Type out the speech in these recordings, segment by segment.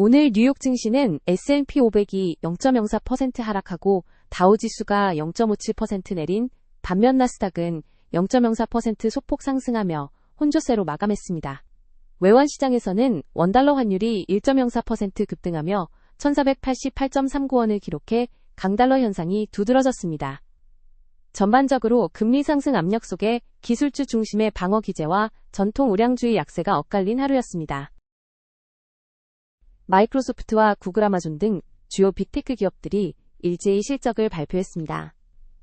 오늘 뉴욕 증시는 S&P 500이 0.04% 하락하고 다우지수가 0.57% 내린 반면 나스닥은 0.04% 소폭 상승하며 혼조세로 마감했습니다. 외환시장에서는 원달러 환율이 1.04% 급등하며 1488.39원을 기록해 강달러 현상이 두드러졌습니다. 전반적으로 금리 상승 압력 속에 기술주 중심의 방어 기제와 전통 우량주의 약세가 엇갈린 하루였습니다. 마이크로소프트와 구글, 아마존 등 주요 빅테크 기업들이 일제히 실적을 발표했습니다.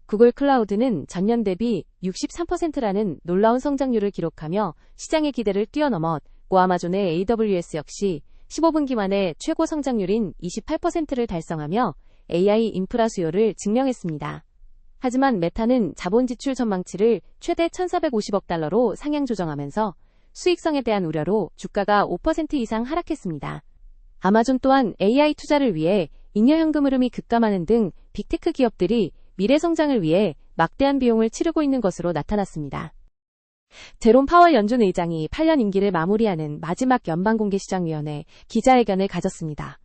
구글 클라우드는 전년 대비 63%라는 놀라운 성장률을 기록하며 시장의 기대를 뛰어넘었고 아마존의 AWS 역시 15분기 만에 최고 성장률인 28%를 달성하며 AI 인프라 수요를 증명했습니다. 하지만 메타는 자본 지출 전망치를 최대 1,450억 달러로 상향 조정하면서 수익성에 대한 우려로 주가가 5% 이상 하락했습니다. 아마존 또한 AI 투자를 위해 잉여 현금 흐름이 급감하는 등 빅테크 기업들이 미래 성장을 위해 막대한 비용을 치르고 있는 것으로 나타났습니다. 제롬 파월 연준 의장이 8년 임기를 마무리하는 마지막 연방공개시장위원회 기자회견을 가졌습니다.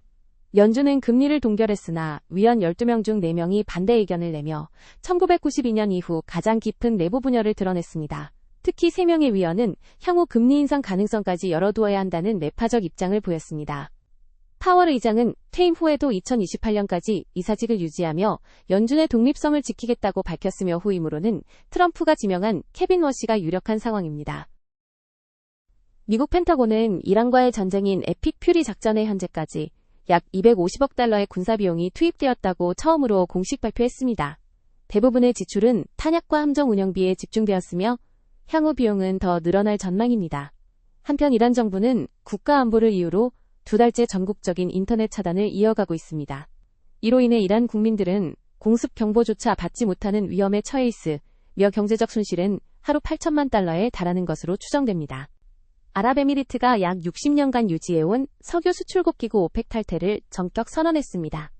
연준은 금리를 동결했으나 위원 12명 중 4명이 반대 의견을 내며 1992년 이후 가장 깊은 내부 분열을 드러냈습니다. 특히 3명의 위원은 향후 금리 인상 가능성까지 열어두어야 한다는 매파적 입장을 보였습니다. 파월 의장은 퇴임 후에도 2028년까지 이사직을 유지하며 연준의 독립성을 지키겠다고 밝혔으며 후임으로는 트럼프가 지명한 케빈 워시가 유력한 상황입니다. 미국 펜타곤은 이란과의 전쟁인 에픽 퓨리 작전에 현재까지 약 250억 달러의 군사비용이 투입되었다고 처음으로 공식 발표했습니다. 대부분의 지출은 탄약과 함정 운영비에 집중되었으며 향후 비용은 더 늘어날 전망입니다. 한편 이란 정부는 국가 안보를 이유로 2달째 전국적인 인터넷 차단을 이어가고 있습니다. 이로 인해 이란 국민들은 공습 경보조차 받지 못하는 위험에 처해 있으며 경제적 손실은 하루 8천만 달러에 달하는 것으로 추정됩니다. 아랍에미리트가 약 60년간 유지해온 석유 수출국 기구 오펙 탈퇴를 전격 선언했습니다.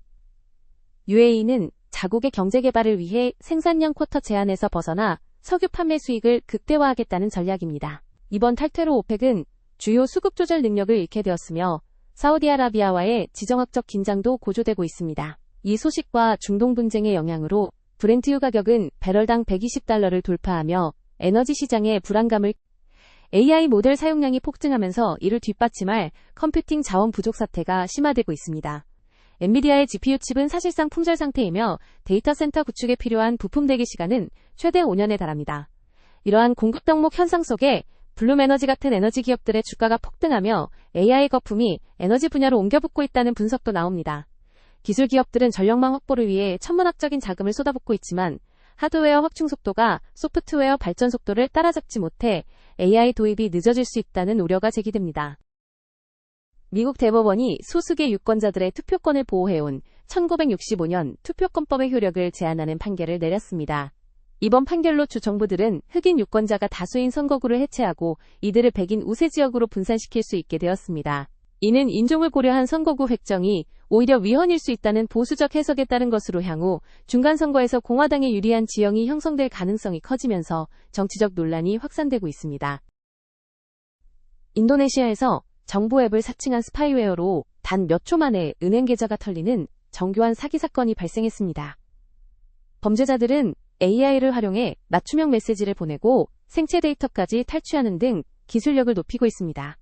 UAE는 자국의 경제 개발을 위해 생산량 쿼터 제한에서 벗어나 석유 판매 수익을 극대화하겠다는 전략입니다. 이번 탈퇴로 오펙은 주요 수급 조절 능력을 잃게 되었으며 사우디아라비아와의 지정학적 긴장도 고조되고 있습니다. 이 소식과 중동 분쟁의 영향으로 브렌트유 가격은 배럴당 120달러를 돌파하며 에너지 시장의 불안감을 AI 모델 사용량이 폭증하면서 이를 뒷받침할 컴퓨팅 자원 부족 사태가 심화되고 있습니다. 엔비디아의 GPU 칩은 사실상 품절 상태이며 데이터 센터 구축에 필요한 부품 대기 시간은 최대 5년에 달합니다. 이러한 공급 덕목 현상 속에 블룸에너지 같은 에너지 기업들의 주가가 폭등하며 AI 거품이 에너지 분야로 옮겨붙고 있다는 분석도 나옵니다. 기술 기업들은 전력망 확보를 위해 천문학적인 자금을 쏟아붓고 있지만 하드웨어 확충 속도가 소프트웨어 발전 속도를 따라잡지 못해 AI 도입이 늦어질 수 있다는 우려가 제기됩니다. 미국 대법원이 소수계 유권자들의 투표권을 보호해온 1965년 투표권법의 효력을 제한하는 판결을 내렸습니다. 이번 판결로 주 정부들은 흑인 유권자가 다수인 선거구를 해체하고 이들을 백인 우세 지역으로 분산시킬 수 있게 되었습니다. 이는 인종을 고려한 선거구 획정이 오히려 위헌일 수 있다는 보수적 해석에 따른 것으로 향후 중간선거에서 공화당에 유리한 지형이 형성될 가능성이 커지면서 정치적 논란이 확산되고 있습니다. 인도네시아에서 정부 앱을 사칭한 스파이웨어로 단 몇 초 만에 은행 계좌가 털리는 정교한 사기 사건이 발생했습니다. 범죄자들은 AI를 활용해 맞춤형 메시지를 보내고 생체 데이터까지 탈취하는 등 기술력을 높이고 있습니다.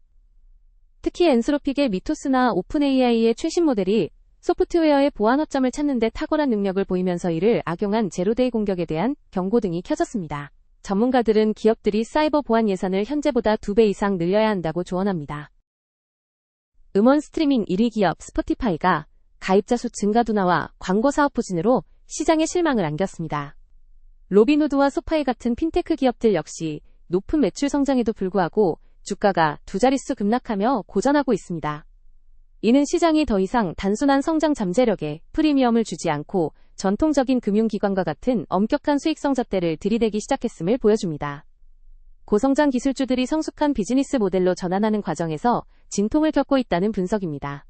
특히 엔스로픽의 미토스나 오픈AI의 최신 모델이 소프트웨어의 보안 허점을 찾는 데 탁월한 능력을 보이면서 이를 악용한 제로데이 공격에 대한 경고등이 켜졌습니다. 전문가들은 기업들이 사이버 보안 예산을 현재보다 2배 이상 늘려야 한다고 조언합니다. 음원 스트리밍 1위 기업 스포티파이가 가입자 수 증가 둔화와 광고 사업 부진으로 시장에 실망을 안겼습니다. 로빈후드와 소파이 같은 핀테크 기업들 역시 높은 매출 성장에도 불구하고 주가가 2자릿수 급락하며 고전하고 있습니다. 이는 시장이 더 이상 단순한 성장 잠재력에 프리미엄을 주지 않고 전통적인 금융기관과 같은 엄격한 수익성 잣대를 들이대기 시작했음을 보여줍니다. 고성장 기술주들이 성숙한 비즈니스 모델로 전환하는 과정에서 진통을 겪고 있다는 분석입니다.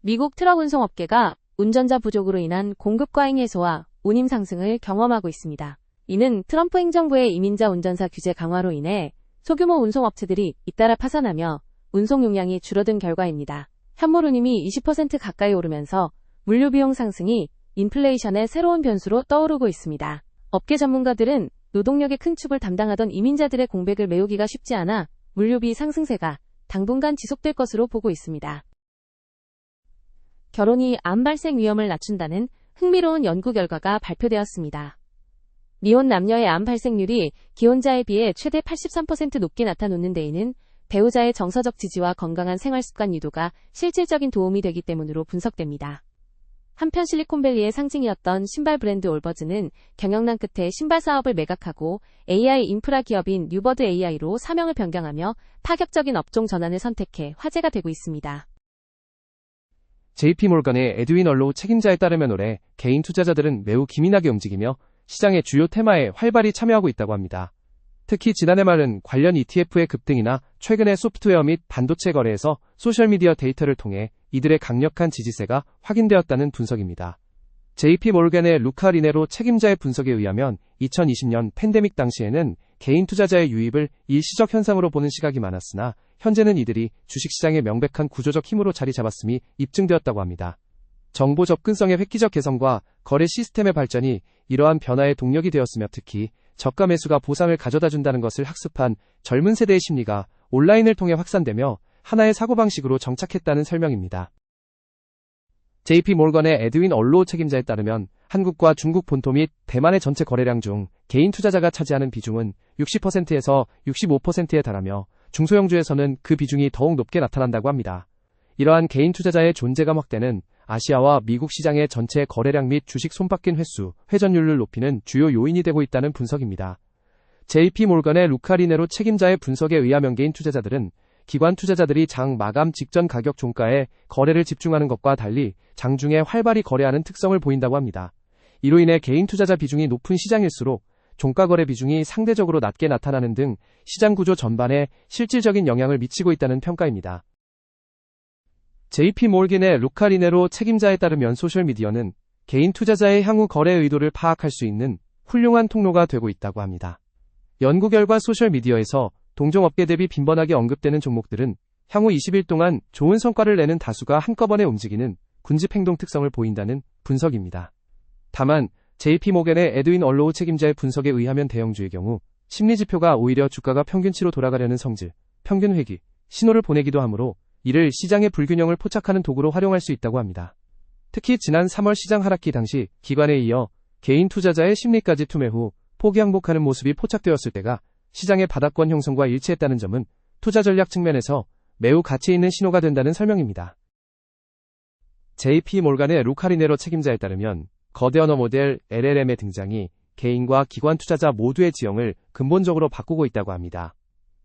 미국 트럭 운송업계가 운전자 부족으로 인한 공급 과잉 해소와 운임 상승을 경험하고 있습니다. 이는 트럼프 행정부의 이민자 운전사 규제 강화로 인해 소규모 운송업체들이 잇따라 파산하며 운송 용량이 줄어든 결과입니다. 현물운임이 20% 가까이 오르면서 물류 비용 상승이 인플레이션의 새로운 변수로 떠오르고 있습니다. 업계 전문가들은 노동력의 큰 축을 담당하던 이민자들의 공백을 메우기가 쉽지 않아 물류비 상승세가 당분간 지속될 것으로 보고 있습니다. 결혼이 암 발생 위험을 낮춘다는 흥미로운 연구 결과가 발표되었습니다. 미혼 남녀의 암 발생률이 기혼자에 비해 최대 83% 높게 나타나는 데에는 배우자의 정서적 지지와 건강한 생활습관 유도가 실질적인 도움이 되기 때문으로 분석됩니다. 한편 실리콘밸리의 상징이었던 신발 브랜드 올버즈는 경영난 끝에 신발 사업을 매각하고 AI 인프라 기업인 뉴버드 AI로 사명을 변경하며 파격적인 업종 전환을 선택해 화제가 되고 있습니다. JP몰건의 에드윈 얼로우 책임자에 따르면 올해 개인 투자자들은 매우 기민하게 움직이며 시장의 주요 테마에 활발히 참여하고 있다고 합니다. 특히 지난해 말은 관련 ETF의 급등이나 최근의 소프트웨어 및 반도체 거래에서 소셜미디어 데이터를 통해 이들의 강력한 지지세가 확인되었다는 분석입니다. JP몰건의 루카 리네로 책임자의 분석에 의하면 2020년 팬데믹 당시에는 개인 투자자의 유입을 일시적 현상으로 보는 시각이 많았으나 현재는 이들이 주식시장의 명백한 구조적 힘으로 자리 잡았음이 입증되었다고 합니다. 정보 접근성의 획기적 개선과 거래 시스템의 발전이 이러한 변화의 동력이 되었으며 특히 저가 매수가 보상을 가져다준다는 것을 학습한 젊은 세대의 심리가 온라인을 통해 확산되며 하나의 사고방식으로 정착했다는 설명입니다. JP몰건의 에드윈 얼로우 책임자에 따르면 한국과 중국 본토 및 대만의 전체 거래량 중 개인 투자자가 차지하는 비중은 60%에서 65%에 달하며 중소형주에서는 그 비중이 더욱 높게 나타난다고 합니다. 이러한 개인 투자자의 존재감 확대는 아시아와 미국 시장의 전체 거래량 및 주식 손바뀐 횟수, 회전율을 높이는 주요 요인이 되고 있다는 분석입니다. JP몰건의 루카 리네로 책임자의 분석에 의하면 개인 투자자들은 기관 투자자들이 장 마감 직전 가격 종가에 거래를 집중하는 것과 달리 장중에 활발히 거래하는 특성을 보인다고 합니다. 이로 인해 개인 투자자 비중이 높은 시장일수록 종가 거래 비중이 상대적으로 낮게 나타나는 등 시장 구조 전반에 실질적인 영향을 미치고 있다는 평가입니다. JP몰건의 루카 리네로 책임자에 따르면 소셜미디어는 개인 투자자의 향후 거래 의도를 파악할 수 있는 훌륭한 통로가 되고 있다고 합니다. 연구 결과 소셜미디어에서 동종업계 대비 빈번하게 언급되는 종목들은 향후 20일 동안 좋은 성과를 내는 다수가 한꺼번에 움직이는 군집 행동 특성을 보인다는 분석입니다. 다만 JP몰건의 에드윈 얼로우 책임자의 분석에 의하면 대형주의 경우 심리지표가 오히려 주가가 평균치로 돌아가려는 성질, 평균 회귀, 신호를 보내기도 하므로 이를 시장의 불균형을 포착하는 도구로 활용할 수 있다고 합니다. 특히 지난 3월 시장 하락기 당시 기관에 이어 개인 투자자의 심리까지 투매 후 포기 항복하는 모습이 포착되었을 때가 시장의 바닥권 형성과 일치했다는 점은 투자 전략 측면에서 매우 가치 있는 신호가 된다는 설명입니다. JP몰건의 루카 리네로 책임자에 따르면 거대 언어 모델 LLM의 등장이 개인과 기관 투자자 모두의 지형을 근본적으로 바꾸고 있다고 합니다.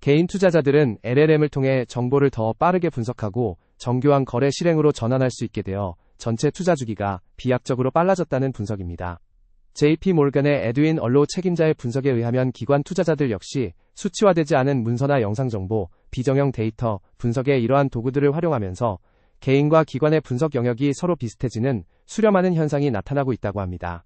개인 투자자들은 LLM을 통해 정보를 더 빠르게 분석하고 정교한 거래 실행으로 전환할 수 있게 되어 전체 투자 주기가 비약적으로 빨라졌다는 분석입니다. JP몰건의 에드윈 얼로우 책임자의 분석에 의하면 기관 투자자들 역시 수치화되지 않은 문서나 영상 정보, 비정형 데이터 분석의 이러한 도구들을 활용하면서 개인과 기관의 분석 영역이 서로 비슷해지는 수렴하는 현상이 나타나고 있다고 합니다.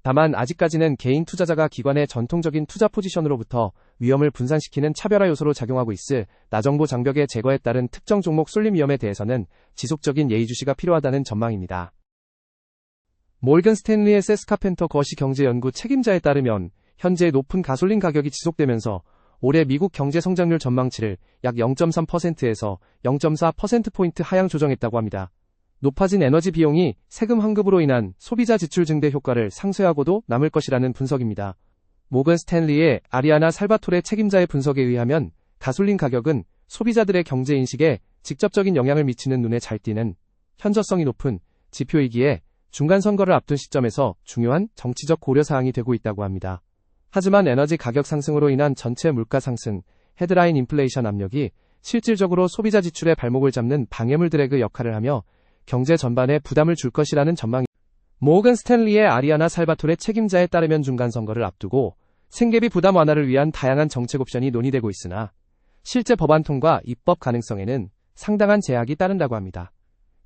다만 아직까지는 개인 투자자가 기관의 전통적인 투자 포지션으로부터 위험을 분산시키는 차별화 요소로 작용하고 있을 나정보 장벽의 제거에 따른 특정 종목 쏠림 위험에 대해서는 지속적인 예의주시가 필요하다는 전망입니다. 몰건 스탠리의 세스 카펜터 거시경제연구 책임자에 따르면 현재 높은 가솔린 가격이 지속되면서 올해 미국 경제 성장률 전망치를 약 0.3%에서 0.4%포인트 하향 조정했다고 합니다. 높아진 에너지 비용이 세금 환급으로 인한 소비자 지출 증대 효과를 상쇄하고도 남을 것이라는 분석입니다. 모건 스탠리의 아리아나 살바토레 책임자의 분석에 의하면 가솔린 가격은 소비자들의 경제 인식에 직접적인 영향을 미치는 눈에 잘 띄는 현저성이 높은 지표이기에 중간 선거를 앞둔 시점에서 중요한 정치적 고려사항이 되고 있다고 합니다. 하지만 에너지 가격 상승으로 인한 전체 물가 상승, 헤드라인 인플레이션 압력이 실질적으로 소비자 지출의 발목을 잡는 방해물 드래그 역할을 하며 경제 전반에 부담을 줄 것이라는 전망이 모건 스탠리의 아리아나 살바토레 책임자에 따르면 중간 선거를 앞두고 생계비 부담 완화를 위한 다양한 정책 옵션이 논의되고 있으나 실제 법안 통과 입법 가능성에는 상당한 제약이 따른다고 합니다.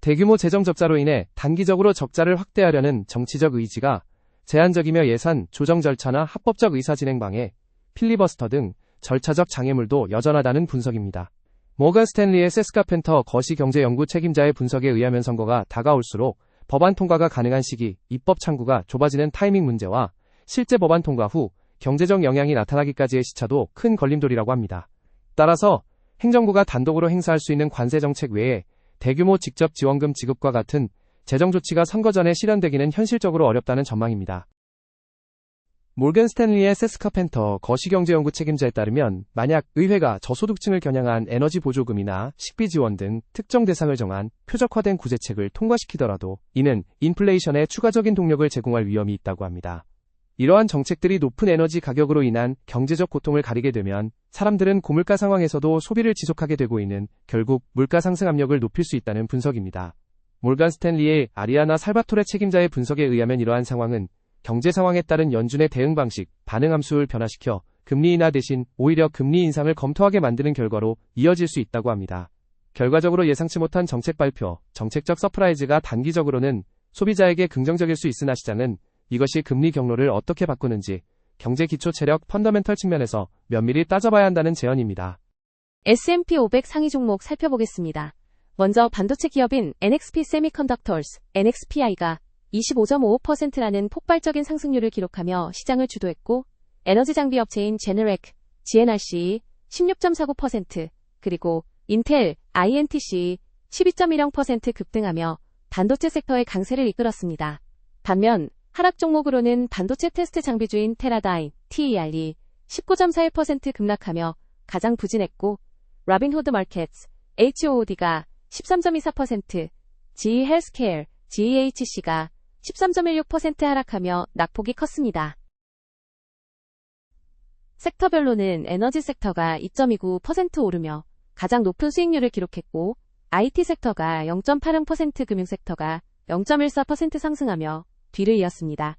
대규모 재정 적자로 인해 단기적으로 적자를 확대하려는 정치적 의지가 제한적이며 예산 조정 절차나 합법적 의사 진행 방해, 필리버스터 등 절차적 장애물도 여전하다는 분석입니다. 모건 스탠리의 세스카펜터 거시경제연구 책임자의 분석에 의하면 선거가 다가올수록 법안 통과가 가능한 시기, 입법 창구가 좁아지는 타이밍 문제와 실제 법안 통과 후 경제적 영향이 나타나기까지의 시차도 큰 걸림돌이라고 합니다. 따라서 행정부가 단독으로 행사할 수 있는 관세 정책 외에 대규모 직접 지원금 지급과 같은 재정 조치가 선거 전에 실현되기는 현실적으로 어렵다는 전망입니다. 모건 스탠리의 세스카펜터 거시경제연구 책임자에 따르면 만약 의회가 저소득층을 겨냥한 에너지 보조금이나 식비 지원 등 특정 대상을 정한 표적화된 구제책을 통과시키더라도 이는 인플레이션에 추가적인 동력을 제공할 위험이 있다고 합니다. 이러한 정책들이 높은 에너지 가격으로 인한 경제적 고통을 가리게 되면 사람들은 고물가 상황에서도 소비를 지속하게 되고 있는 결국 물가 상승 압력을 높일 수 있다는 분석입니다. 모건 스탠리의 아리아나 살바토레 책임자의 분석에 의하면 이러한 상황은 경제 상황에 따른 연준의 대응 방식, 반응 함수를 변화시켜 금리 인하 대신 오히려 금리 인상을 검토하게 만드는 결과로 이어질 수 있다고 합니다. 결과적으로 예상치 못한 정책 발표, 정책적 서프라이즈가 단기적으로는 소비자에게 긍정적일 수 있으나 시장은 이것이 금리 경로를 어떻게 바꾸는지 경제 기초 체력 펀더멘털 측면에서 면밀히 따져봐야 한다는 제언입니다. S&P 500 상위 종목 살펴보겠습니다. 먼저 반도체 기업인 NXP Semiconductors, NXPI가 25.55%라는 폭발적인 상승률을 기록하며 시장을 주도했고, 에너지 장비 업체인 제너렉, GNRC 16.49%, 그리고 인텔, INTC 12.10% 급등하며 반도체 섹터의 강세를 이끌었습니다. 반면 하락 종목으로는 반도체 테스트 장비주인 테라다임, TER이 19.41% 급락하며 가장 부진했고, 라빈후드 마켓스, HOOD가 13.24%, GE 헬스케어, GEHC가 13.16% 하락하며 낙폭이 컸습니다. 섹터별로는 에너지 섹터가 2.29% 오르며 가장 높은 수익률을 기록했고, IT 섹터가 0.80%, 금융 섹터가 0.14% 상승하며 뒤를 이었습니다.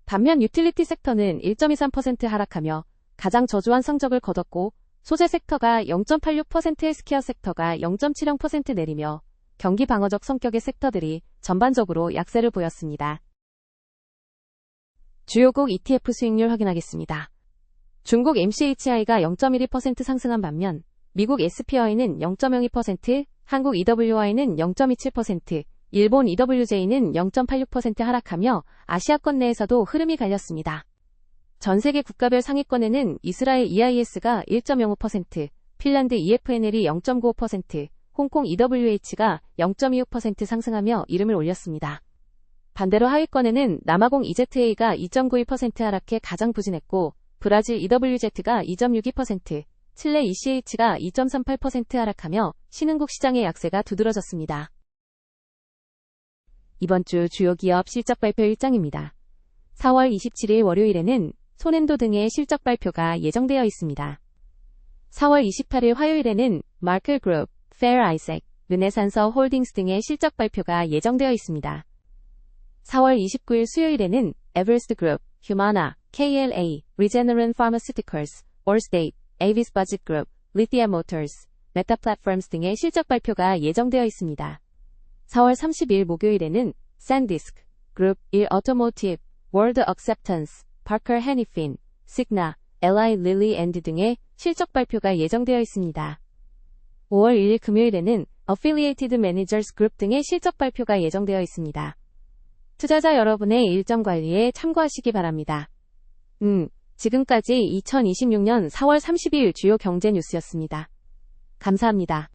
반면 유틸리티 섹터는 1.23% 하락하며 가장 저조한 성적을 거뒀고, 소재 섹터가 0.86%, 헬스케어 섹터가 0.70% 내리며 경기 방어적 성격의 섹터들이 전반적으로 약세를 보였습니다. 주요국 ETF 수익률 확인하겠습니다. 중국 MCHI가 0.12% 상승한 반면 미국 SPY는 0.02%, 한국 EWY는 0.27%, 일본 EWJ는 0.86% 하락하며 아시아권 내에서도 흐름이 갈렸습니다. 전세계 국가별 상위권에는 이스라엘 EIS가 1.05%, 핀란드 EFNL이 0.95%, 홍콩 EWH가 0.26% 상승하며 이름을 올렸습니다. 반대로 하위권에는 남아공 EZA가 2.92% 하락해 가장 부진했고, 브라질 EWZ가 2.62%, 칠레 ECH가 2.38% 하락하며 신흥국 시장의 약세가 두드러졌습니다. 이번 주 주요 기업 실적 발표 일정입니다. 4월 27일 월요일에는 손엔도 등의 실적 발표가 예정되어 있습니다. 4월 28일 화요일에는 마클 그룹, 페어 아이색, 르네산서 홀딩스 등의 실적 발표가 예정되어 있습니다. 4월 29일 수요일에는 에버스트 그룹, 휴마나, KLA, 리제너런 파마스티컬스, 올스테이트, 에이비스 버짓 그룹, 리티아 모터스, 메타 플랫폼스 등의 실적 발표가 예정되어 있습니다. 4월 30일 목요일에는 샌디스크, 그룹 1 오토모티브, 월드 억셉턴스, 파커 해니핀, 시그나, LI 릴리 앤드 등의 실적 발표가 예정되어 있습니다. 5월 1일 금요일에는 Affiliated Managers Group 등의 실적 발표가 예정되어 있습니다. 투자자 여러분의 일정 관리에 참고하시기 바랍니다. 지금까지 2026년 4월 30일 주요 경제 뉴스였습니다. 감사합니다.